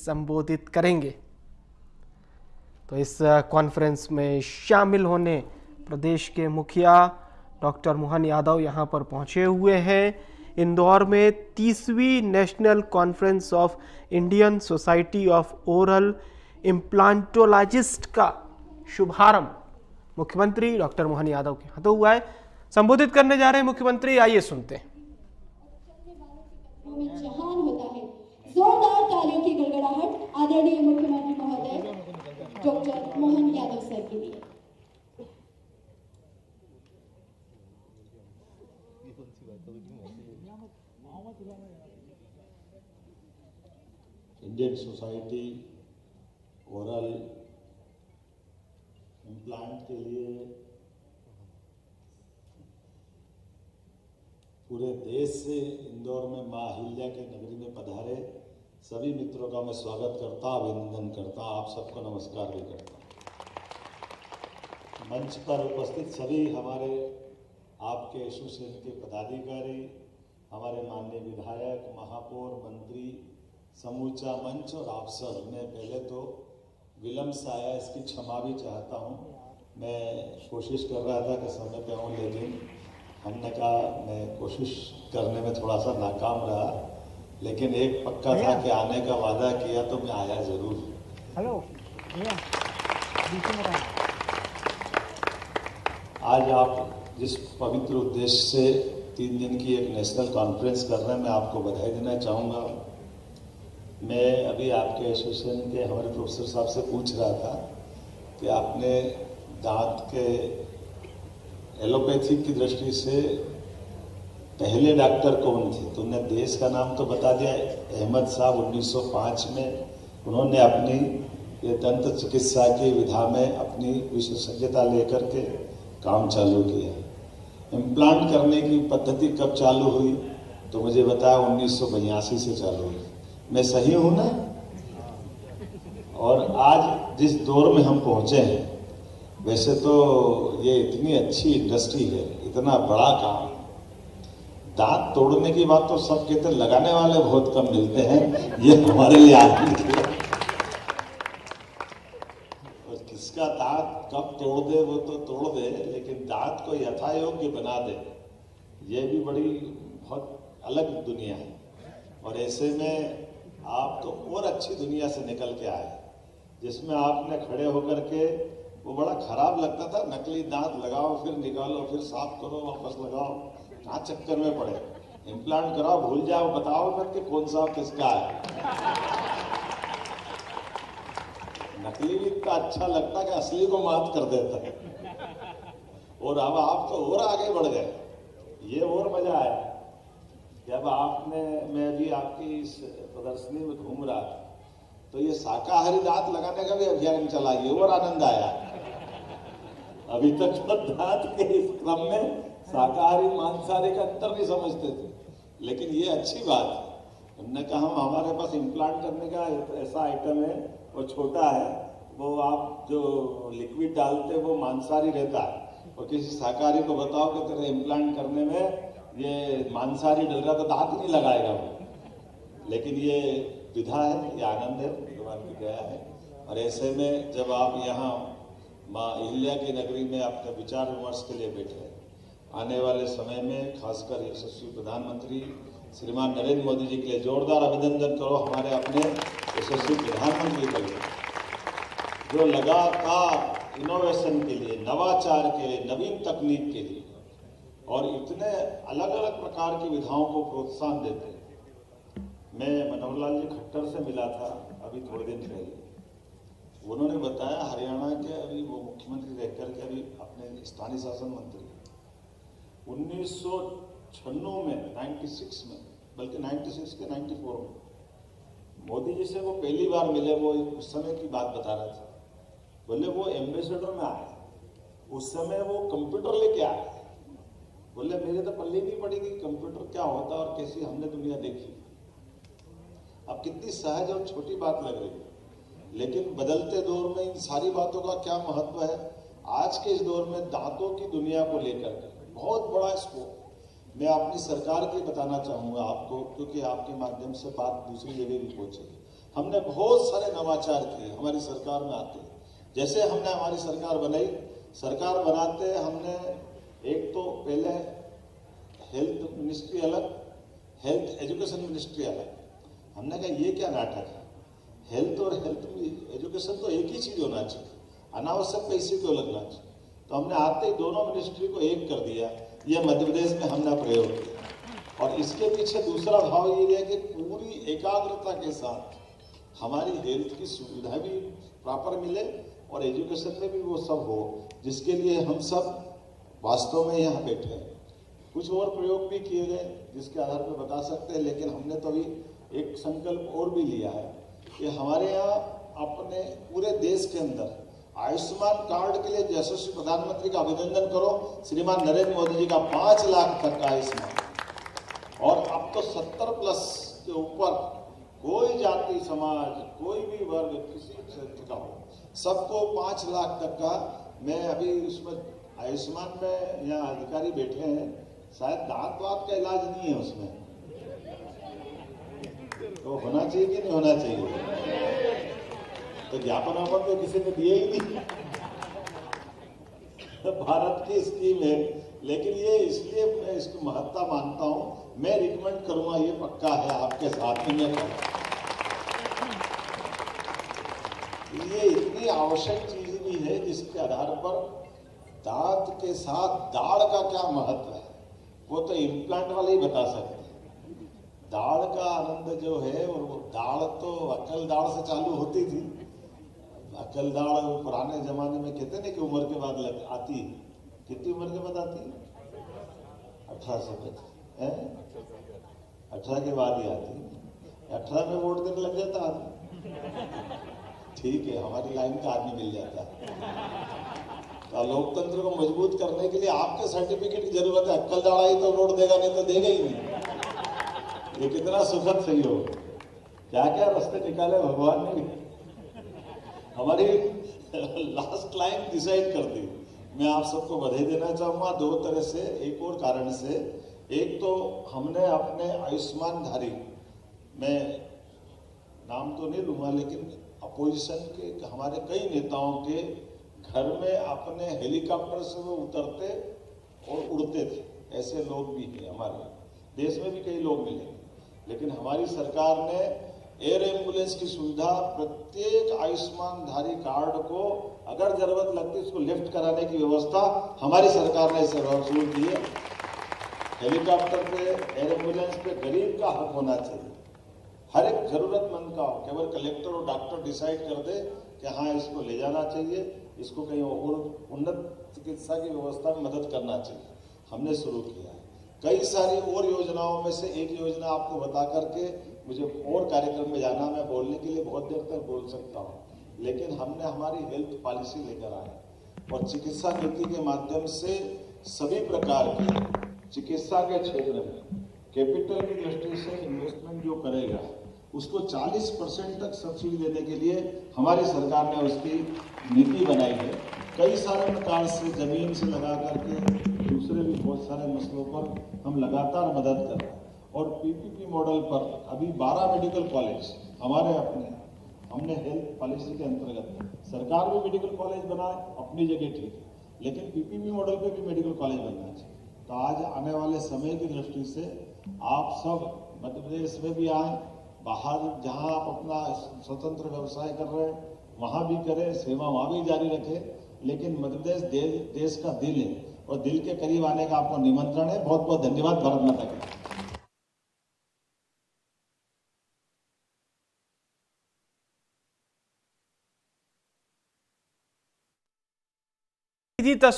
संबोधित करेंगे। तो इस कॉन्फ्रेंस में शामिल होने प्रदेश के मुखिया डॉक्टर मोहन यादव यहां पर पहुंचे हुए हैं। इंदौर में 30वीं national conference of Indian society of oral implantologist का शुभारंभ मुख्यमंत्री डॉक्टर मोहन यादव के हाथों हुआ है। संबोधित करने जा रहे हैं मुख्यमंत्री, आइए सुनते हैं। जहान होता है, जोरदार तालियों की गड़गड़ाहट आदरणीय मुख्यमंत्री महोदय डॉक्टर मोहन यादव सर के लिए। इंडियन सोसाइटी ओरल इम्प्लांट के लिए पूरे देश से इंदौर में मां अहिल्या के नगरी में पधारे सभी मित्रों का मैं स्वागत करता, अभिनंदन करता, आप सबको नमस्कार भी करता। मंच पर उपस्थित सभी हमारे आपके एसोसिएशन के पदाधिकारी, हमारे माननीय विधायक, महापौर, मंत्री, समूचा मंच और आप सब, मैं पहले तो विलम्ब से आया इसकी क्षमा भी चाहता हूँ। मैं कोशिश कर रहा था कि समय पे आऊँ, लेकिन हमने कहा मैं कोशिश करने में थोड़ा सा नाकाम रहा, लेकिन एक पक्का था कि आने का वादा किया तो मैं आया जरूर। हेलो आज आप जिस पवित्र उद्देश्य से 3 दिन की एक नेशनल कॉन्फ्रेंस कर रहे हैं, मैं आपको बधाई देना चाहूँगा। मैं अभी आपके एसोसिएशन के हमारे प्रोफेसर साहब से पूछ रहा था कि आपने दांत के एलोपैथी की दृष्टि से पहले डॉक्टर कौन थे, तो उन्हें देश का नाम तो बता दिया। अहमद साहब 1905 में उन्होंने अपनी ये दंत चिकित्सा की विधा में अपनी विशेषज्ञता लेकर के काम चालू किया। इम्प्लांट करने की पद्धति कब चालू हुई, तो मुझे बताया 1982 से चालू हुई। मैं सही हूं ना? और आज जिस दौर में हम पहुंचे हैं, वैसे तो ये इतनी अच्छी इंडस्ट्री है, इतना बड़ा काम, दांत तोड़ने की बात तो सब कहते हैं, लगाने वाले बहुत कम मिलते हैं, ये हमारे लिए आदमी है। और किसका दांत कब तोड़ दे वो तो तोड़ दे, लेकिन दांत को यथायोग्य बना दे, ये भी बड़ी बहुत अलग दुनिया है। और ऐसे में आप तो और अच्छी दुनिया से निकल के आए, जिसमें आपने खड़े होकर के, वो बड़ा खराब लगता था, नकली दांत लगाओ फिर निकालो फिर साफ करो वापस लगाओ, कहाँ चक्कर में पड़े। इम्प्लांट कराओ, भूल जाओ, बताओ मत कि कौन सा किसका है। नकली भी इतना अच्छा लगता कि असली को मात कर देता है। और अब आप तो और आगे बढ़ गए, ये और मजा आया जब आपने, मैं भी आपकी इस प्रदर्शनी में घूम रहा था, तो ये शाकाहारी दांत लगाने का भी अभियान चला, ये और आनंद आया। अभी तक तो दांत के इस क्रम में शाकाहारी मांसाहारी का अंतर नहीं समझते थे, लेकिन ये अच्छी बात है। उन्होंने कहा हम हमारे पास इम्प्लांट करने का ऐसा आइटम है, वो छोटा है, वो आप जो लिक्विड डालते वो मांसाहारी रहता है, और किसी शाकाहारी को बताओ कि तेरे इम्प्लांट करने में ये मांसाहारी डल रहा तो दांत नहीं लगाएगा वो। लेकिन ये विधा है, ये आनंद है, भगवान की दया है। और ऐसे में जब आप यहाँ माँ अहिल्या की नगरी में अपने विचार विमर्श के लिए बैठे, आने वाले समय में खासकर यशस्वी प्रधानमंत्री श्रीमान नरेंद्र मोदी जी के लिए जोरदार अभिनंदन करो, हमारे अपने यशस्वी प्रधानमंत्री के लिए, जो लगातार इनोवेशन के लिए, नवाचार के लिए, नवीन तकनीक के लिए और इतने अलग अलग प्रकार की विधाओं को प्रोत्साहन देते हैं। मैं मनोहर लाल जी खट्टर से मिला था अभी थोड़े दिन पहले, उन्होंने बताया हरियाणा के अभी वो मुख्यमंत्री रहकर के अभी अपने स्थानीय शासन मंत्री 1996 में, 96 में, बल्कि 96 के 94 में मोदी जी से वो पहली बार मिले। वो उस समय की बात बता रहे थे, बोले वो एम्बेसडर में आए, उस समय वो कंप्यूटर लेके आए। बोले मेरे तो पल्ले नहीं पड़ेगी कंप्यूटर क्या होता और कैसी हमने दुनिया देखी। अब कितनी सहज और छोटी बात लग रही है, लेकिन बदलते दौर में इन सारी बातों का क्या महत्व है। आज के इस दौर में दांतों की दुनिया को लेकर बहुत बड़ा स्कोप मैं अपनी सरकार की बताना चाहूँगा आपको, क्योंकि आपके माध्यम से बात दूसरी जगह भी पहुँचेगी। हमने बहुत सारे नवाचार किए हमारी सरकार में आते। जैसे हमने हमारी सरकार बनाई, सरकार बनाते हमने एक तो पहले हेल्थ मिनिस्ट्री अलग, हेल्थ एजुकेशन मिनिस्ट्री अलग। हमने कहा ये क्या नाटक है, हेल्थ और हेल्थ एजुकेशन तो एक ही चीज होना चाहिए, अनावश्यक पैसे क्यों लगना चाहिए। तो हमने आते ही दोनों मिनिस्ट्री को एक कर दिया। ये मध्य प्रदेश में हमने प्रयोग किया और इसके पीछे दूसरा भाव ये है कि पूरी एकाग्रता के साथ हमारी हेल्थ की सुविधा भी प्रॉपर मिले और एजुकेशन में भी वो सब हो, जिसके लिए हम सब वास्तव में यहाँ बैठे हैं। कुछ और प्रयोग भी किए गए जिसके आधार पर बता सकते हैं, लेकिन हमने तो अभी एक संकल्प और भी लिया है कि हमारे यहाँ अपने पूरे देश के अंदर आयुष्मान कार्ड के लिए यशस्वी प्रधानमंत्री का अभिनंदन करो, श्रीमान नरेंद्र मोदी जी का 5 लाख तक का आयुष्मान, और अब तो 70+ के ऊपर कोई जाति समाज कोई भी वर्ग किसी क्षेत्र का हो सबको 5 लाख तक का। मैं अभी उसमें आयुष्मान में यहाँ अधिकारी बैठे हैं, शायद दांत वात का इलाज नहीं है उसमें, तो होना चाहिए कि नहीं होना चाहिए। तो ज्ञापन वापन तो किसी ने दिए ही नहीं भारत की स्कीम है, लेकिन ये इसलिए मैं इसकी महत्ता मानता हूं, मैं रिकमेंड करूंगा, ये पक्का है आपके साथ में मैं कहूं। ये इतनी आवश्यक चीज भी है जिसके आधार पर दांत के साथ दाढ़ का क्या महत्व है वो तो इम्प्लांट वाले ही बता सकते हैं। दाढ़ का आनंद जो है, और वो दाढ़ तो अकल दाढ़ से चालू होती थी। अकल दाढ़ पुराने जमाने में कहते ना कि उम्र के बाद आती है। कितनी उम्र के बाद आती है? 18 से 18 के बाद ही आती है। 18 में वोट देने लग जाता आदमी, ठीक है, हमारी लाइन का आदमी मिल जाता है। तो लोकतंत्र को मजबूत करने के लिए आपके सर्टिफिकेट की जरूरत है। अक्कल दाढ़ा ही तो वोट देगा, नहीं तो देगा ही नहीं। ये कितना सुखद सहयोग, क्या क्या रास्ते निकाले भगवान ने। हमारी लास्ट लाइन डिसाइड कर दी। मैं आप सबको बधाई देना चाहूंगा 2 तरह से। एक और कारण से, एक तो हमने अपने आयुष्मान धारी, मैं नाम तो नहीं लूंगा, लेकिन अपोजिशन के हमारे कई नेताओं के घर में अपने हेलीकॉप्टर से वो उतरते और उड़ते थे। ऐसे लोग भी हैं हमारे देश में भी, कई लोग मिले। लेकिन हमारी सरकार ने एयर एम्बुलेंस की सुविधा प्रत्येक आयुष्मान धारी कार्ड को अगर जरूरत लगती है उसको लिफ्ट कराने की व्यवस्था हमारी सरकार ने इसे शुरू की है। हेलीकॉप्टर पे, एयर एम्बुलेंस पे गरीब का हक होना चाहिए, हर एक जरूरतमंद का। केवल कलेक्टर और डॉक्टर डिसाइड कर दे कि हाँ इसको ले जाना चाहिए, इसको कहीं और उन्नत चिकित्सा की व्यवस्था में मदद करना चाहिए, हमने शुरू किया है। कई सारी और योजनाओं में से एक योजना आपको बता करके मुझे और कार्यक्रम में जाना, मैं बोलने के लिए बहुत देर तक बोल सकता हूँ, लेकिन हमने हमारी हेल्थ पॉलिसी लेकर आए और चिकित्सा नीति के माध्यम से सभी प्रकार की चिकित्सा के क्षेत्र में कैपिटल की दृष्टि से इन्वेस्टमेंट जो करेगा उसको 40% तक सब्सिडी देने के लिए हमारी सरकार ने उसकी नीति बनाई है। कई सारे प्रकार से जमीन से लगा करके दूसरे भी बहुत सारे मसलों पर हम लगातार मदद कर रहे हैं। और पीपीपी मॉडल पर अभी 12 मेडिकल कॉलेज हमारे अपने, हमने हेल्थ पॉलिसी के अंतर्गत सरकार भी मेडिकल कॉलेज बनाए अपनी जगह, ठीक है, लेकिन पीपीपी मॉडल पे भी मेडिकल कॉलेज बनना चाहिए। तो आज आने वाले समय की दृष्टि से आप सब मध्य प्रदेश में भी आए, बाहर जहां आप अपना स्वतंत्र व्यवसाय कर रहे हैं वहां भी करें, सेवा वहां भी जारी रखें, लेकिन मध्य प्रदेश देश का दिल है और दिल के करीब आने का आपको निमंत्रण है। बहुत बहुत धन्यवाद। भारत माता की तस्वीर